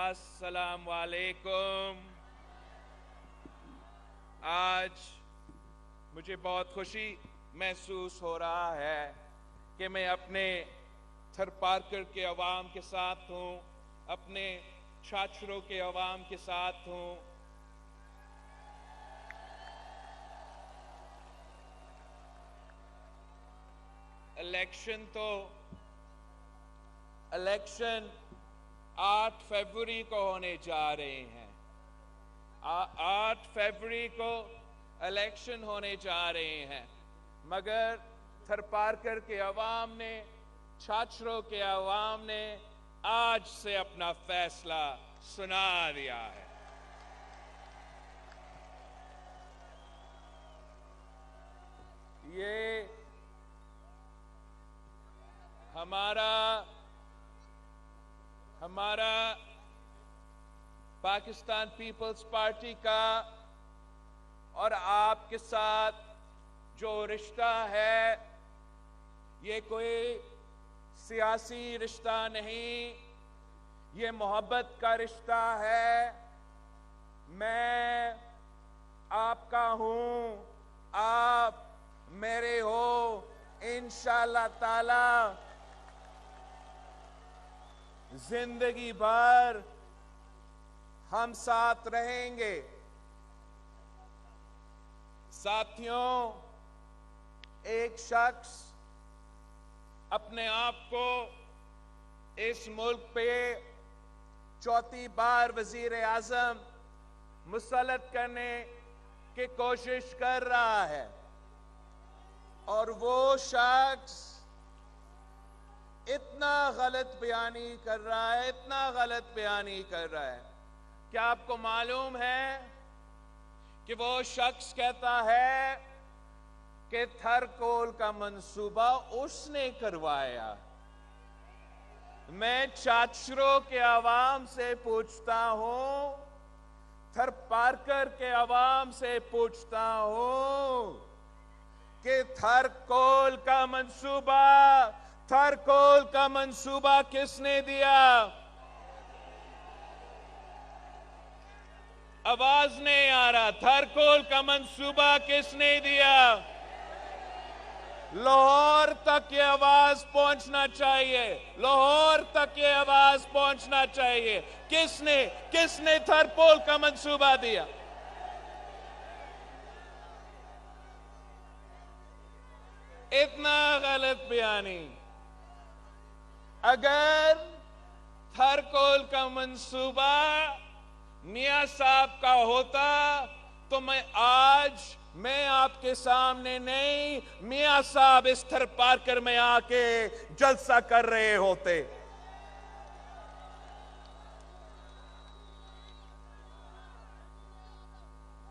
अस्सलाम वालेकुम। आज मुझे बहुत खुशी महसूस हो रहा है कि मैं अपने थरपारकर के अवाम के साथ हूँ, अपने छात्रों के अवाम के साथ हूँ। इलेक्शन 8 फरवरी को होने जा रहे हैं। 8 फरवरी को इलेक्शन होने जा रहे हैं, मगर थरपारकर के अवाम ने, छात्रों के अवाम ने आज से अपना फैसला सुना दिया है। ये हमारा पाकिस्तान पीपल्स पार्टी का और आपके साथ जो रिश्ता है, ये कोई सियासी रिश्ता नहीं, ये मोहब्बत का रिश्ता है। मैं आपका हूं, आप मेरे हो। इंशाअल्लाह ताला जिंदगी भर हम साथ रहेंगे। साथियों, एक शख्स अपने आप को इस मुल्क पे चौथी बार वजीर आजम मुसल्लत करने की कोशिश कर रहा है, और वो शख्स इतना गलत बयानी कर रहा है, इतना गलत बयानी कर रहा है। क्या आपको मालूम है कि वो शख्स कहता है कि थरकोल का मंसूबा उसने करवाया। मैं छात्रों के अवाम से पूछता हूं, थरपारकर के अवाम से पूछता हूं कि थरकोल का मंसूबा किसने दिया? आवाज नहीं आ रहा। थरकोल का मंसूबा किसने दिया? लाहौर तक ये आवाज पहुंचना चाहिए, लाहौर तक ये आवाज पहुंचना चाहिए। किसने थरकोल का मंसूबा दिया? इतना गलत बयानी। अगर थरकोल का मंसूबा मियां साहब का होता तो मैं आपके सामने नहीं, मियां साहब इस थरपारकर में आके जलसा कर रहे होते।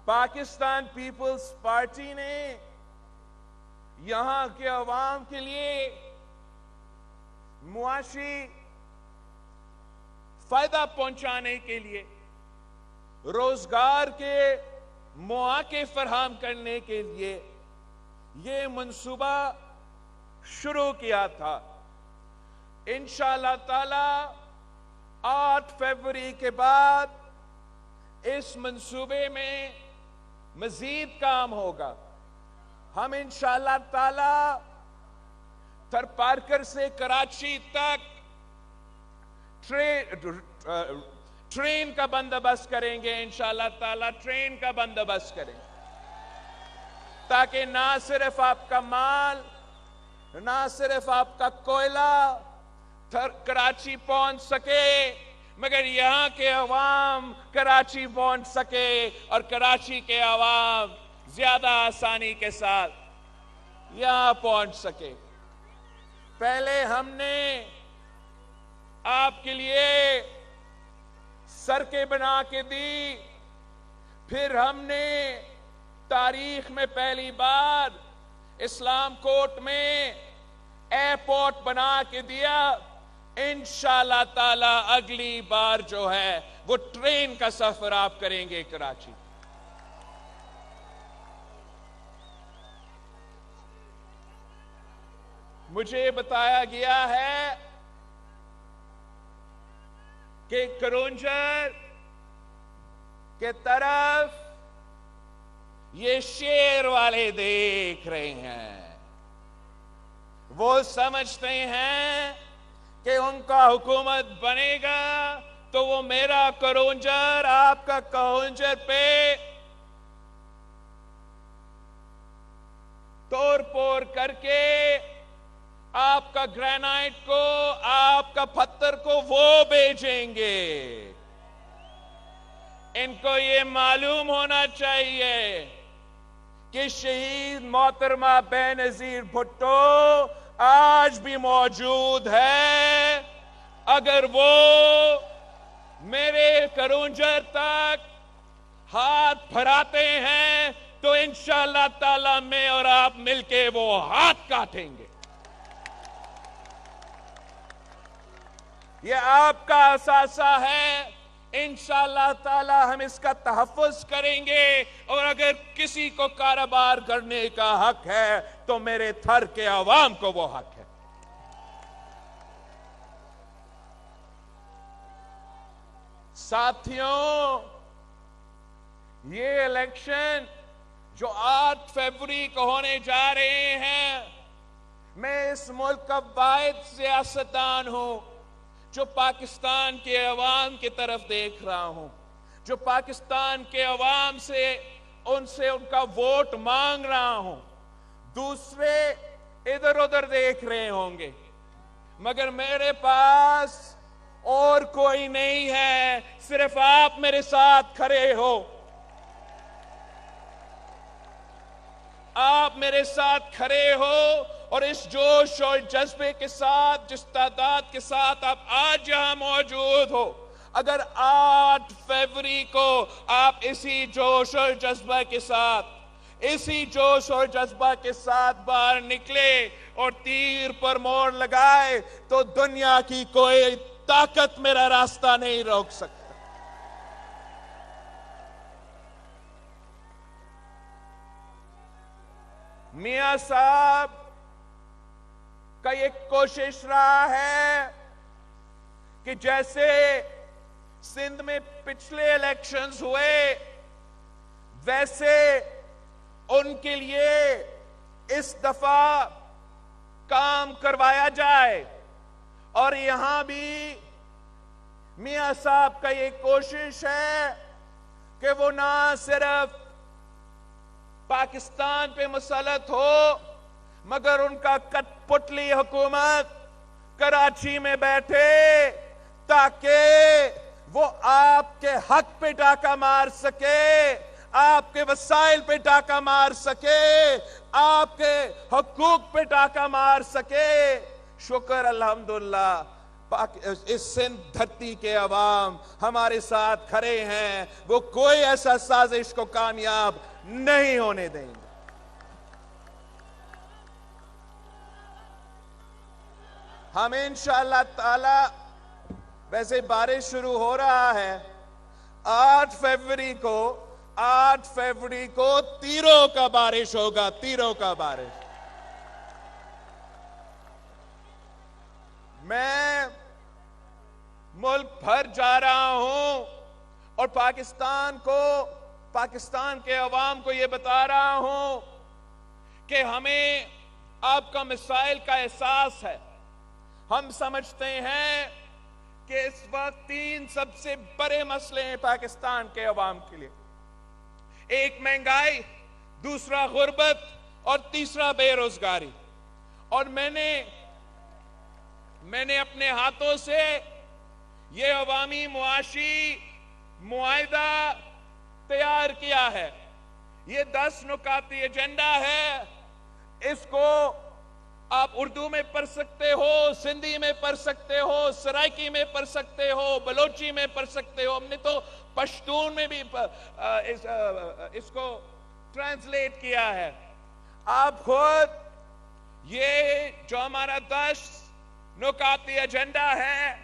पाकिस्तान पीपल्स पार्टी ने यहां के अवाम के लिए मुआशी फायदा पहुंचाने के लिए, रोजगार के मौके फराहम करने के लिए ये मंसूबा शुरू किया था। इंशाअल्लाह ताला 8 फरवरी के बाद इस मंसूबे में मजीद काम होगा। हम इंशाअल्लाह ताला थरपारकर से कराची तक ट्रेन का बंदोबस्त करेंगे। इंशाअल्लाह ताला ट्रेन का बंदोबस्त करेंगे, ताकि ना सिर्फ आपका माल, ना सिर्फ आपका कोयला कराची पहुंच सके, मगर यहां के अवाम कराची पहुंच सके और कराची के अवाम ज्यादा आसानी के साथ यहां पहुंच सके। पहले हमने आपके लिए सड़कें बना के दी, फिर हमने तारीख में पहली बार इस्लाम कोर्ट में एयरपोर्ट बना के दिया। इंशाअल्लाह ताला अगली बार जो है वो ट्रेन का सफर आप करेंगे कराची। मुझे बताया गया है कि करोंजर के तरफ ये शेर वाले देख रहे हैं। वो समझते हैं कि उनका हुकूमत बनेगा तो वो मेरा करोंजर आपका करोंजर पे तोड़ फोड़ करके आपका ग्रेनाइट को, आपका पत्थर को वो बेचेंगे। इनको ये मालूम होना चाहिए कि शहीद मोहतरमा बेनजीर भुट्टो आज भी मौजूद है। अगर वो मेरे करोंजर तक हाथ फैलाते हैं तो इंशाअल्लाह ताला मैं और आप मिलके वो हाथ काटेंगे। ये आपका असासा है। इंशाअल्लाह ताला हम इसका तहफ़्फ़ुज़ करेंगे और अगर किसी को कारोबार करने का हक है तो मेरे थर के अवाम को वो हक है। साथियों, ये इलेक्शन जो 8 फरवरी को होने जा रहे हैं, मैं इस मुल्क का वाहिद सियासतदान हूं जो पाकिस्तान के अवाम की तरफ देख रहा हूं, जो पाकिस्तान के अवाम से उनसे उनका वोट मांग रहा हूं। दूसरे इधर उधर देख रहे होंगे, मगर मेरे पास और कोई नहीं है, सिर्फ आप मेरे साथ खड़े हो। आप मेरे साथ खड़े हो और इस जोश और जज्बे के साथ, जिस तादाद के साथ आप आज यहां मौजूद हो, अगर 8 फरवरी को आप इसी जोश और जज्बा के साथ, इसी जोश और जज्बा के साथ बाहर निकले और तीर पर मोड़ लगाए तो दुनिया की कोई ताकत मेरा रास्ता नहीं रोक सकता। मियां साहब का ये कोशिश रहा है कि जैसे सिंध में पिछले इलेक्शंस हुए वैसे उनके लिए इस दफा काम करवाया जाए। और यहां भी मियां साहब का ये कोशिश है कि वो ना सिर्फ पाकिस्तान पे मुसल्लत हो मगर उनका कठपुतली हुकूमत कराची में बैठे ताकि वो आपके हक पे डाका मार सके, आपके वसाइल पे डाका मार सके, आपके हुकूक पे डाका मार सके। शुक्र अल्हम्दुलिल्लाह इस सिंध धरती के अवाम हमारे साथ खड़े हैं, वो कोई ऐसा साजिश को कामयाब नहीं होने देंगे। हम इंशाअल्लाह ताला, वैसे बारिश शुरू हो रहा है, 8 फरवरी को तीरों का बारिश होगा, तीरों का बारिश। मैं मुल्क भर जा रहा हूं और पाकिस्तान के अवाम को यह बता रहा हूं कि हमें आपका मिसाइल का एहसास है। हम समझते हैं कि इस वक्त 3 सबसे बड़े मसले हैं पाकिस्तान के अवाम के लिए। एक महंगाई, दूसरा गुर्बत और तीसरा बेरोजगारी। और मैंने अपने हाथों से ये अवामी मुआशी मुआहिदा तैयार किया है। ये 10 नुकाती एजेंडा है। इसको आप उर्दू में पढ़ सकते हो, सिंधी में पढ़ सकते हो, सराइकी में पढ़ सकते हो, बलोची में पढ़ सकते हो। हमने तो पश्तून में भी इसको ट्रांसलेट किया है। आप खुद ये जो हमारा 10 नुकाती एजेंडा है,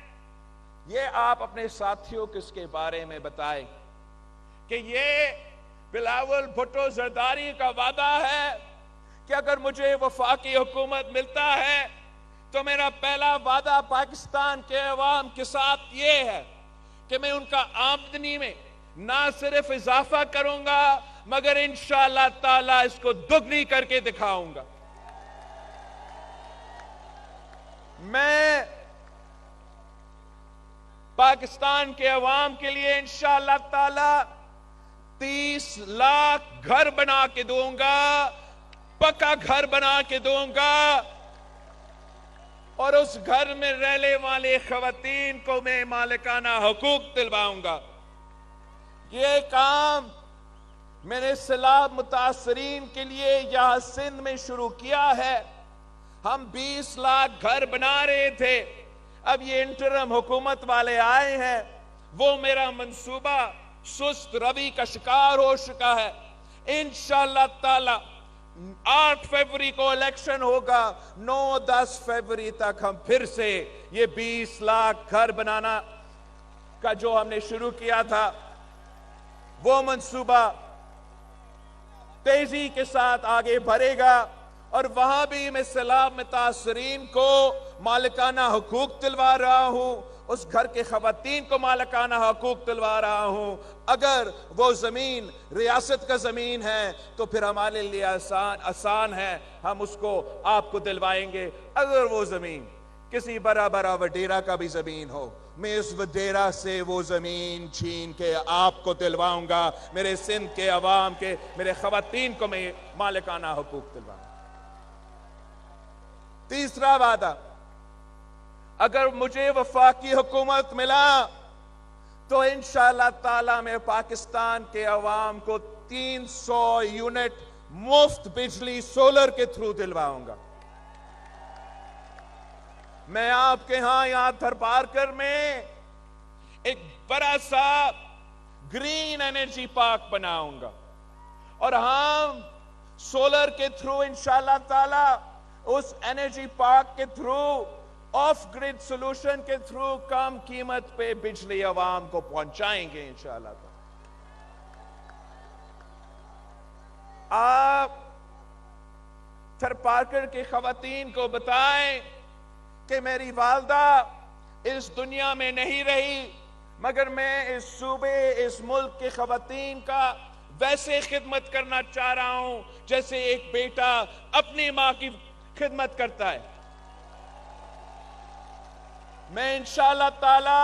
ये आप अपने साथियों को इसके बारे में बताएं कि ये बिलावल भुट्टो जरदारी का वादा है कि अगर मुझे वफाकी हुकूमत मिलता है तो मेरा पहला वादा पाकिस्तान के अवाम के साथ ये है कि मैं उनका आमदनी में ना सिर्फ इजाफा करूंगा मगर इंशाअल्लाह ताला इसको दुगनी करके दिखाऊंगा। मैं पाकिस्तान के अवाम के लिए इंशाअल्लाह ताला 30 लाख घर बना के दूंगा, पक्का घर बना के दूंगा, और उस घर में रहने वाले खवातीन को मैं मालिकाना हुकूक दिलवाऊंगा। ये काम मैंने सैलाब मुतासरीन के लिए यहां सिंध में शुरू किया है। हम 20 लाख घर बना रहे थे, अब ये इंटरम हुकूमत वाले आए हैं, वो मेरा मंसूबा सुस्त रवि का शिकार हो चुका है। इंशाअल्लाह ताला 8 फरवरी को इलेक्शन होगा, 9-10 फरवरी तक हम फिर से ये 20 लाख घर बनाना का जो हमने शुरू किया था वो मंसूबा तेजी के साथ आगे बढ़ेगा, और वहां भी मैं सैलाब मुतासरीन को मालिकाना हुकूक दिलवा रहा हूं, उस घर के खवातीन को मालिकाना हुकूक दिलवा रहा हूं। अगर वो जमीन रियासत का जमीन है तो फिर हमारे लिए आसान है, हम उसको आपको दिलवाएंगे। अगर वो जमीन किसी बड़ा बड़ा वडेरा का भी जमीन हो, मैं इस वडेरा से वो जमीन छीन के आपको दिलवाऊंगा। मेरे सिंध के अवाम के, मेरे खवातीन को मैं मालिकाना हुकूक दिलवाऊंगा। तीसरा वादा, अगर मुझे वफाकी हुकूमत मिला तो इंशाअल्लाह ताला मैं पाकिस्तान के अवाम को 300 यूनिट मुफ्त बिजली सोलर के थ्रू दिलवाऊंगा। मैं आपके यहां थरपारकर में एक बड़ा सा ग्रीन एनर्जी पार्क बनाऊंगा, और हम सोलर के थ्रू इंशाअल्लाह ताला उस एनर्जी पार्क के थ्रू ऑफ ग्रिड सॉल्यूशन के थ्रू कम कीमत पे बिजली अवाम को पहुंचाएंगे इंशाअल्लाह। आप थरपारकर के खवातीन को बताएं कि मेरी वालदा इस दुनिया में नहीं रही, मगर मैं इस सूबे, इस मुल्क के खवातीन का वैसे खिदमत करना चाह रहा हूं जैसे एक बेटा अपनी मां की खिदमत करता है। मैं इंशाअल्लाह ताला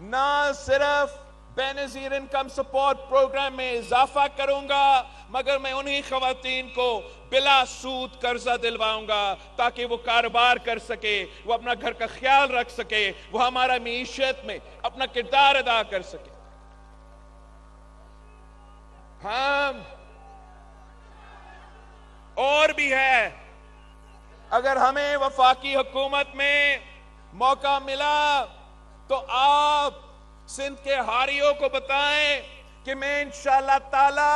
ना सिर्फ बेनजीर इनकम सपोर्ट प्रोग्राम में इजाफा करूंगा, मगर मैं उन्हीं खवातीन को बिला सूद कर्जा दिलवाऊंगा ताकि वो कारोबार कर सके, वो अपना घर का ख्याल रख सके, वो हमारा मीशत में अपना किरदार अदा कर सके। हम और भी है, अगर हमें वफाकी हुकूमत में मौका मिला तो आप सिंध के हारियों को बताएं कि मैं इंशाअल्लाह ताला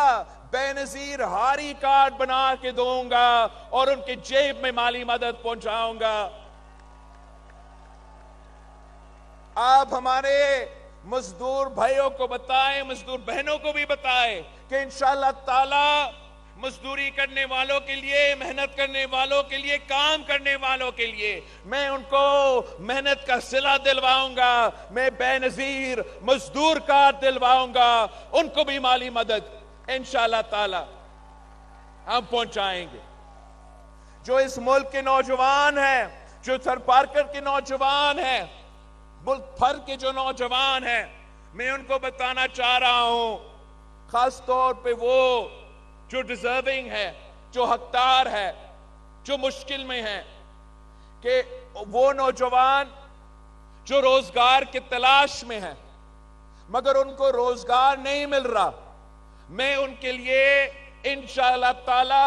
बेनजीर हारी कार्ड बना के दूंगा और उनके जेब में माली मदद पहुंचाऊंगा। आप हमारे मजदूर भाइयों को बताएं, मजदूर बहनों को भी बताएं कि इंशाअल्लाह ताला मजदूरी करने वालों के लिए, मेहनत करने वालों के लिए, काम करने वालों के लिए मैं उनको मेहनत का सिला दिलवाऊंगा। मैं बेनजीर मजदूर कार्ड दिलवाऊंगा, उनको भी माली मदद इंशाअल्लाह ताला हम पहुंचाएंगे। जो इस मुल्क के नौजवान हैं, जो थरपारकर के नौजवान हैं, मुल्क भर के जो नौजवान हैं, मैं उनको बताना चाह रहा हूं, खास तौर पे वो जो डिजर्विंग है, जो हकदार है, जो मुश्किल में है, कि वो नौजवान जो रोजगार की तलाश में है मगर उनको रोजगार नहीं मिल रहा, मैं उनके लिए इंशाअल्लाह ताला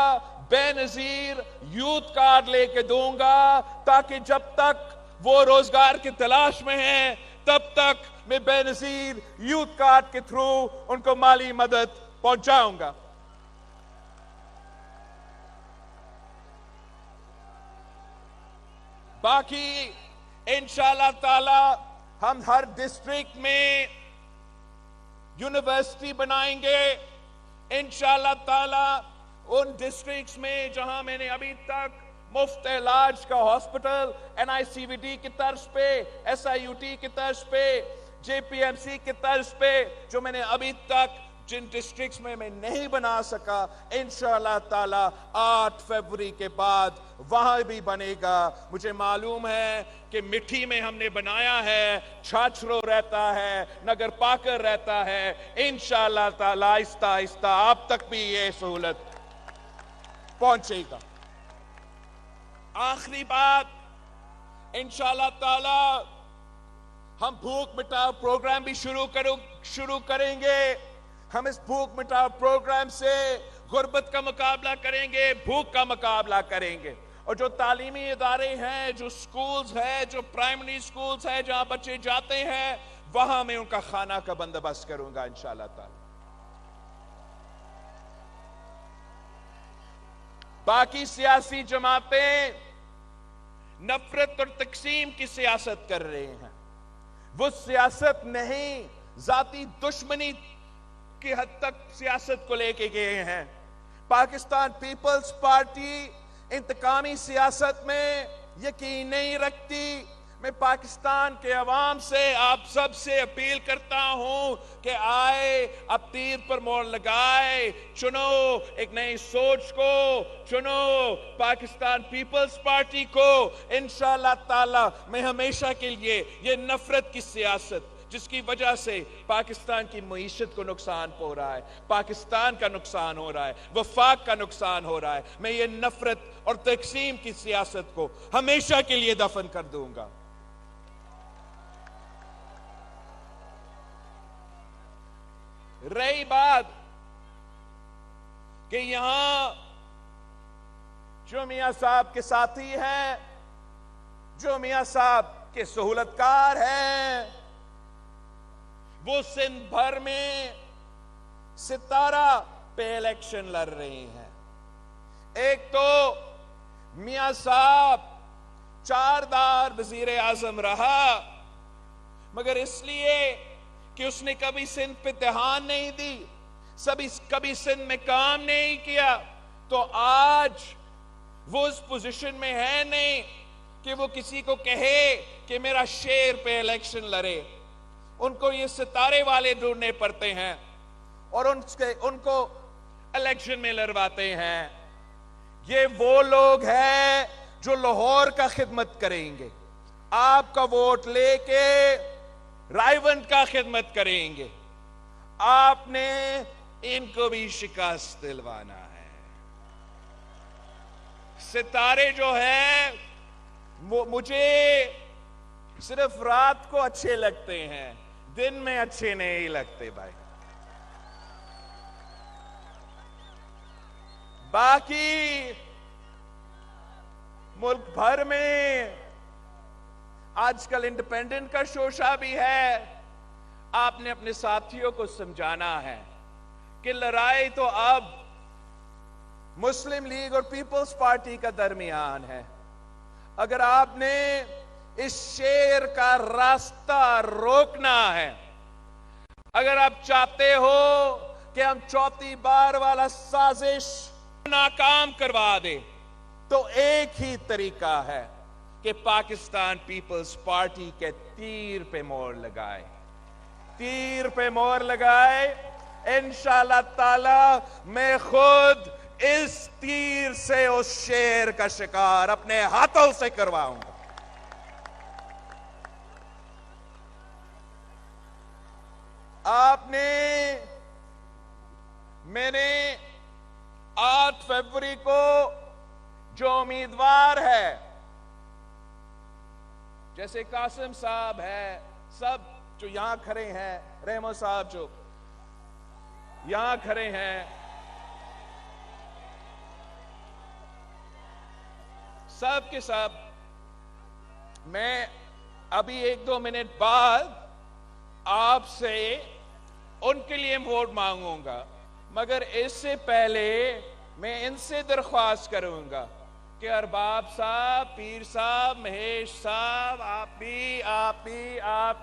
बेनजीर यूथ कार्ड लेके दूंगा ताकि जब तक वो रोजगार की तलाश में हैं तब तक मैं बेनजीर यूथ कार्ड के थ्रू उनको माली मदद पहुंचाऊंगा। बाकी इंशाअल्लाह ताला हम हर डिस्ट्रिक्ट में यूनिवर्सिटी बनाएंगे। इंशाअल्लाह ताला उन डिस्ट्रिक्ट्स में जहां मैंने अभी तक मुफ्त इलाज का हॉस्पिटल NICVD की तर्ज पे, SIUT की तर्ज पे JPMC के तर्ज पे जो मैंने अभी तक जिन डिस्ट्रिक्ट्स में मैं नहीं बना सका, इंशाअल्लाह ताला 8 फरवरी के बाद वहां भी बनेगा। मुझे मालूम है कि मिठी में हमने बनाया है, छाछरो रहता है, नगर पाकर रहता है। इंशाअल्लाह ताला आहिस्ता आहिस्ता आप तक भी ये सहूलत पहुंचेगा। आखिरी बात, इंशाअल्लाह ताला हम भूख मिटाओ प्रोग्राम भी शुरू करेंगे। हम इस भूख मिटाओ प्रोग्राम से गुर्बत का मुकाबला करेंगे, भूख का मुकाबला करेंगे। और जो तालीमी इदारे हैं, जो स्कूल्स है, जो प्राइमरी स्कूल्स है जहां बच्चे जाते हैं, वहां मैं उनका खाना का बंदोबस्त करूंगा इंशाअल्लाह ताला। बाकी सियासी जमातें नफरत और तकसीम की सियासत कर रहे हैं। वो सियासत नहीं, जाती दुश्मनी की हद तक सियासत को लेके गए हैं। पाकिस्तान पीपल्स पार्टी इंतकामी सियासत में यकीन नहीं रखती। मैं पाकिस्तान के अवाम से, आप सब से अपील करता हूं कि आए, अब तीर पर मोहर लगाए, चुनो एक नई सोच को, चुनो पाकिस्तान पीपल्स पार्टी को। इंशाअल्लाह ताला मैं हमेशा के लिए ये नफरत की सियासत जिसकी वजह से पाकिस्तान की मईशत को नुकसान हो रहा है, पाकिस्तान का नुकसान हो रहा है, वफाक का नुकसान हो रहा है, मैं ये नफरत और तकसीम की सियासत को हमेशा के लिए दफन कर दूंगा। रही बात कि यहां जो मियां साहब के साथी हैं, जो मियां साहब के सहूलतकार हैं, वो सिंध भर में सितारा पे इलेक्शन लड़ रहे हैं। एक तो मियां साहब 4 बार वजीर आजम रहा, मगर इसलिए कि उसने कभी सिंध पे ध्यान नहीं दी, कभी सिंध में काम नहीं किया, तो आज वो उस पोजीशन में है नहीं कि वो किसी को कहे कि मेरा शेर पे इलेक्शन लड़े। उनको ये सितारे वाले ढूंढने पड़ते हैं और उनको इलेक्शन में लड़वाते हैं। ये वो लोग हैं जो लाहौर का खिदमत करेंगे, आपका वोट लेके रायवंत का खिदमत करेंगे। आपने इनको भी शिकस्त दिलवाना है। सितारे जो है वो मुझे सिर्फ रात को अच्छे लगते हैं, दिन में अच्छे नहीं लगते भाई। बाकी मुल्क भर में आजकल इंडिपेंडेंट का शोशा भी है। आपने अपने साथियों को समझाना है कि लड़ाई तो अब मुस्लिम लीग और पीपल्स पार्टी का दरमियान है। अगर आपने इस शेर का रास्ता रोकना है, अगर आप चाहते हो कि हम चौथी बार वाला साजिश नाकाम करवा दे, तो एक ही तरीका है कि पाकिस्तान पीपल्स पार्टी के तीर पे मोहर लगाए, तीर पे मोहर लगाए। इंशाअल्लाह ताला मैं खुद इस तीर से उस शेर का शिकार अपने हाथों से करवाऊंगा। मैंने 8 फरवरी को जो उम्मीदवार है, जैसे कासिम साहब है, सब जो यहां खड़े हैं, रहमो साहब जो यहां खड़े हैं, सब के सब, मैं अभी 1-2 मिनट बाद आपसे उनके लिए वोट मांगूंगा, मगर इससे पहले मैं इनसे दरख्वास्त करूंगा कि अरबाब साहब, पीर साहब, महेश साहब, आप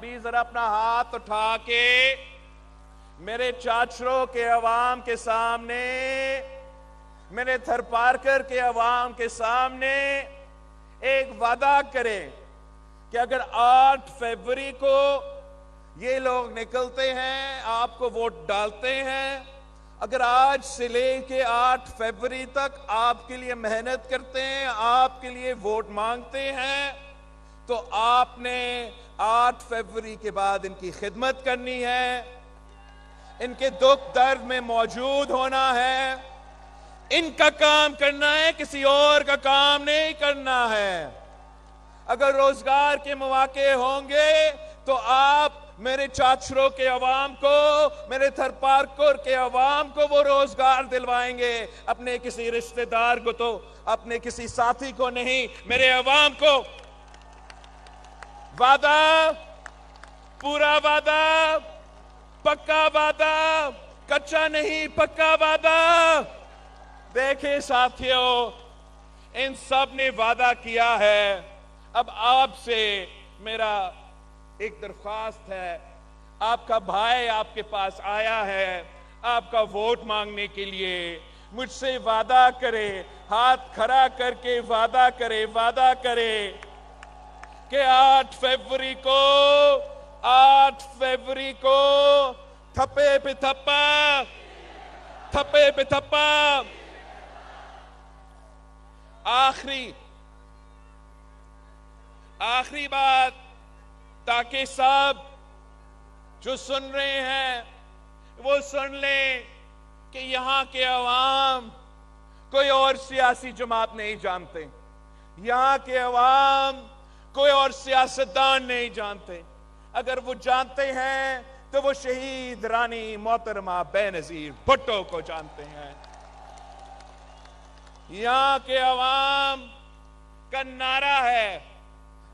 भी जरा अपना हाथ उठा के मेरे चाचरों के अवाम के सामने, मेरे थरपारकर के अवाम के सामने एक वादा करें कि अगर 8 फरवरी को ये लोग निकलते हैं, आपको वोट डालते हैं। अगर आज से लेके 8 फरवरी तक आपके लिए मेहनत करते हैं, आपके लिए वोट मांगते हैं, तो आपने 8 फरवरी के बाद इनकी खिदमत करनी है, इनके दुख दर्द में मौजूद होना है, इनका काम करना है, किसी और का काम नहीं करना है। अगर रोजगार के मौके होंगे तो आप मेरे चाचरों के अवाम को, मेरे थरपारकोर के अवाम को वो रोजगार दिलवाएंगे, अपने किसी रिश्तेदार को तो, अपने किसी साथी को नहीं, मेरे अवाम को। वादा, पूरा वादा, पक्का वादा, कच्चा नहीं पक्का वादा। देखे साथियों, इन सब ने वादा किया है। अब आपसे मेरा एक दरख्वास्त है, आपका भाई आपके पास आया है आपका वोट मांगने के लिए। मुझसे वादा करे, हाथ खड़ा करके वादा करे कि 8 फरवरी को थप्पे पे थप्पा। आखिरी बात, ताकि सब जो सुन रहे हैं वो सुन लें कि यहां के अवाम कोई और सियासी जमात नहीं जानते, यहां के अवाम कोई और सियासतदान नहीं जानते। अगर वो जानते हैं तो वो शहीद रानी मोहतरमा बेनजीर भुट्टो को जानते हैं। यहां के अवाम का नारा है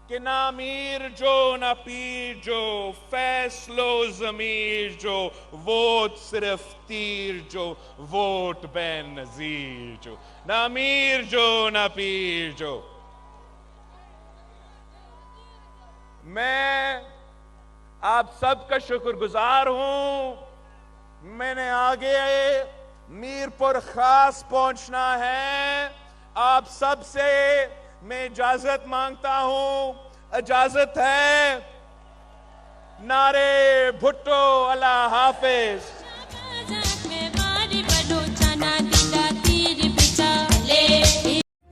कि ना अमीर जो ना पीर जो, फैसलो जमीर जो, वोट सिर्फ तीर जो, वोट बेनजीर जो। ना अमीर जो ना पीर जो। मैं आप सबका शुक्रगुजार हूं। मैंने आगे मीरपुर खास पहुंचना है। आप सबसे मैं इजाजत मांगता हूं। इजाजत है। नारे भुट्टो अल्लाह हाफिज।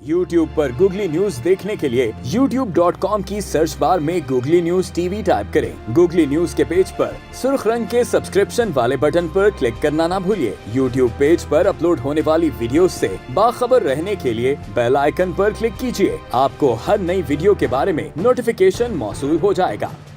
YouTube पर गूगली न्यूज देखने के लिए youtube.com की सर्च बार में गूगली न्यूज टीवी टाइप करें। गूगली न्यूज के पेज पर सुर्ख रंग के सब्सक्रिप्शन वाले बटन पर क्लिक करना ना भूलिए। YouTube पेज पर अपलोड होने वाली वीडियोस से बाखबर रहने के लिए बेल आइकन पर क्लिक कीजिए। आपको हर नई वीडियो के बारे में नोटिफिकेशन मौसूल हो जाएगा।